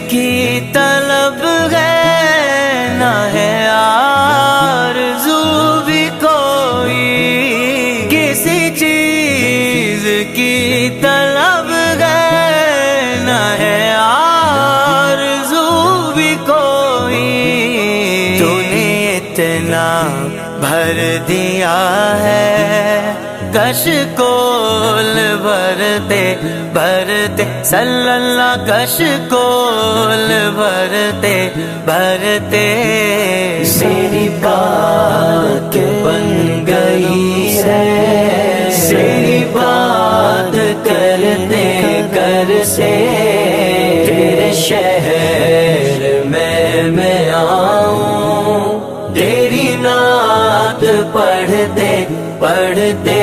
کی طلب ہے نہ ہے آرزو بھی کوئی، کسی چیز کی طلب ہے نہ ہے آرزو بھی کوئی، تو نے اتنا بھر دیا ہے کش کول بھرتے بھرتے صلی اللہ، کش کول بھرتے بھرتے میری بات بن گئی ہے، میری بات کرتے کرتے تیرے شہر میں آؤں، تیری نعت پڑھتے پڑھتے